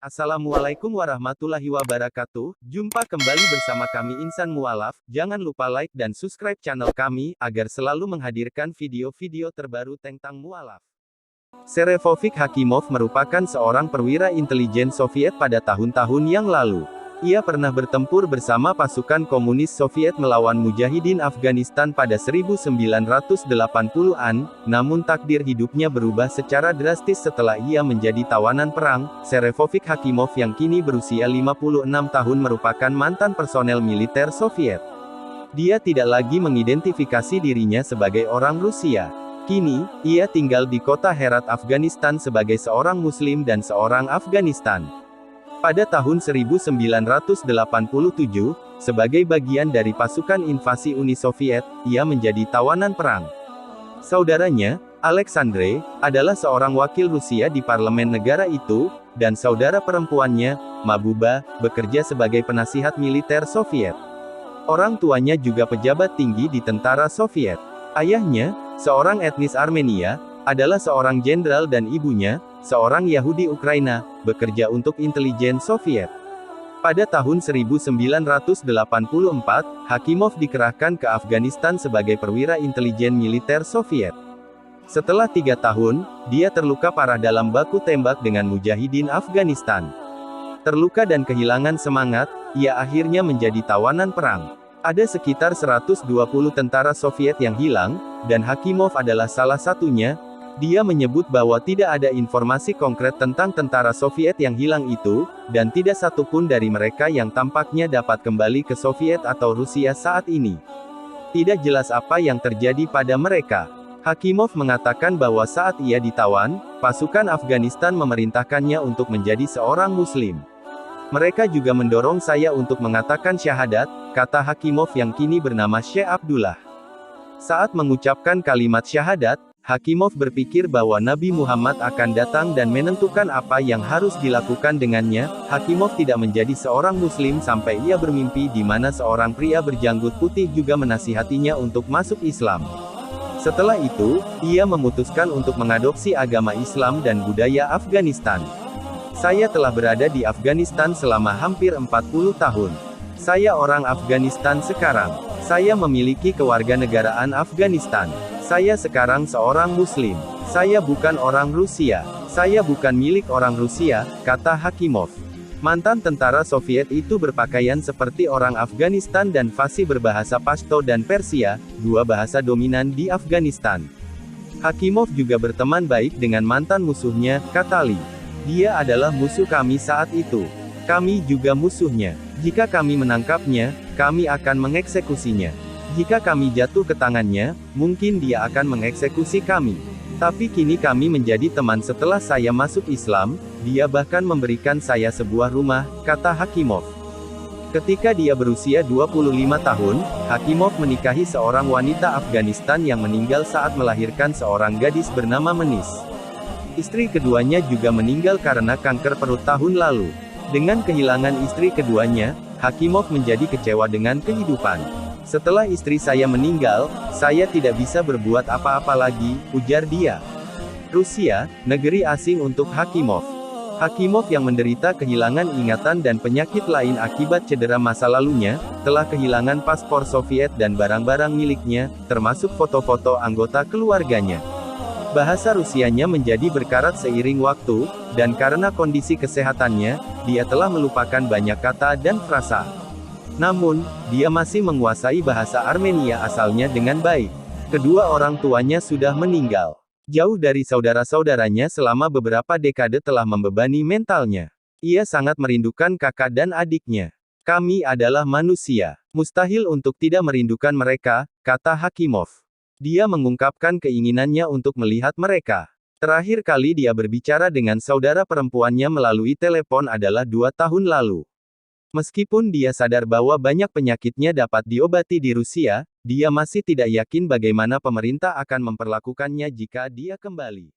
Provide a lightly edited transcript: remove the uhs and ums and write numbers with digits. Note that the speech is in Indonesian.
Assalamualaikum warahmatullahi wabarakatuh. Jumpa kembali bersama kami Insan Mualaf. Jangan lupa like dan subscribe channel kami, agar selalu menghadirkan video-video terbaru tentang mualaf. Serefovich Hakimov merupakan seorang perwira intelijen Soviet pada tahun-tahun yang lalu. Ia pernah bertempur bersama pasukan komunis Soviet melawan Mujahidin Afghanistan pada 1980-an, namun takdir hidupnya berubah secara drastis setelah ia menjadi tawanan perang. Serefovich Hakimov yang kini berusia 56 tahun merupakan mantan personel militer Soviet. Dia tidak lagi mengidentifikasi dirinya sebagai orang Rusia. Kini, ia tinggal di kota Herat, Afghanistan sebagai seorang Muslim dan seorang Afghanistan. Pada tahun 1987, sebagai bagian dari pasukan invasi Uni Soviet, ia menjadi tawanan perang. Saudaranya, Alexandre, adalah seorang wakil Rusia di parlemen negara itu, dan saudara perempuannya, Mabuba, bekerja sebagai penasihat militer Soviet. Orang tuanya juga pejabat tinggi di tentara Soviet. Ayahnya, seorang etnis Armenia, adalah seorang jenderal dan ibunya, seorang Yahudi Ukraina, bekerja untuk intelijen Soviet. Pada tahun 1984, Hakimov dikerahkan ke Afghanistan sebagai perwira intelijen militer Soviet. Setelah 3 tahun, dia terluka parah dalam baku tembak dengan Mujahidin Afghanistan. Terluka dan kehilangan semangat, ia akhirnya menjadi tawanan perang. Ada sekitar 120 tentara Soviet yang hilang, dan Hakimov adalah salah satunya. Dia menyebut bahwa tidak ada informasi konkret tentang tentara Soviet yang hilang itu, dan tidak satupun dari mereka yang tampaknya dapat kembali ke Soviet atau Rusia saat ini. Tidak jelas apa yang terjadi pada mereka. Hakimov mengatakan bahwa saat ia ditawan, pasukan Afghanistan memerintahkannya untuk menjadi seorang Muslim. Mereka juga mendorong saya untuk mengatakan syahadat, kata Hakimov yang kini bernama Syekh Abdullah. Saat mengucapkan kalimat syahadat, Hakimov berpikir bahwa Nabi Muhammad akan datang dan menentukan apa yang harus dilakukan dengannya. Hakimov tidak menjadi seorang Muslim sampai ia bermimpi di mana seorang pria berjanggut putih juga menasihatinya untuk masuk Islam. Setelah itu, ia memutuskan untuk mengadopsi agama Islam dan budaya Afghanistan. Saya telah berada di Afghanistan selama hampir 40 tahun. Saya orang Afghanistan sekarang. Saya memiliki kewarganegaraan Afghanistan. Saya sekarang seorang Muslim. Saya bukan orang Rusia. Saya bukan milik orang Rusia, kata Hakimov. Mantan tentara Soviet itu berpakaian seperti orang Afghanistan dan fasih berbahasa Pashto dan Persia, dua bahasa dominan di Afghanistan. Hakimov juga berteman baik dengan mantan musuhnya, Katali. Dia adalah musuh kami saat itu. Kami juga musuhnya. Jika kami menangkapnya, kami akan mengeksekusinya. Jika kami jatuh ke tangannya, mungkin dia akan mengeksekusi kami. Tapi kini kami menjadi teman setelah saya masuk Islam, dia bahkan memberikan saya sebuah rumah, kata Hakimov. Ketika dia berusia 25 tahun, Hakimov menikahi seorang wanita Afghanistan yang meninggal saat melahirkan seorang gadis bernama Menis. Istri keduanya juga meninggal karena kanker perut tahun lalu. Dengan kehilangan istri keduanya, Hakimov menjadi kecewa dengan kehidupan. Setelah istri saya meninggal, saya tidak bisa berbuat apa-apa lagi, ujar dia. Rusia, negeri asing untuk Hakimov. Hakimov yang menderita kehilangan ingatan dan penyakit lain akibat cedera masa lalunya, telah kehilangan paspor Soviet dan barang-barang miliknya, termasuk foto-foto anggota keluarganya. Bahasa Rusianya menjadi berkarat seiring waktu, dan karena kondisi kesehatannya, dia telah melupakan banyak kata dan frasa. Namun, dia masih menguasai bahasa Armenia asalnya dengan baik. Kedua orang tuanya sudah meninggal. Jauh dari saudara-saudaranya selama beberapa dekade telah membebani mentalnya. Ia sangat merindukan kakak dan adiknya. Kami adalah manusia. Mustahil untuk tidak merindukan mereka, kata Hakimov. Dia mengungkapkan keinginannya untuk melihat mereka. Terakhir kali dia berbicara dengan saudara perempuannya melalui telepon adalah 2 tahun lalu. Meskipun dia sadar bahwa banyak penyakitnya dapat diobati di Rusia, dia masih tidak yakin bagaimana pemerintah akan memperlakukannya jika dia kembali.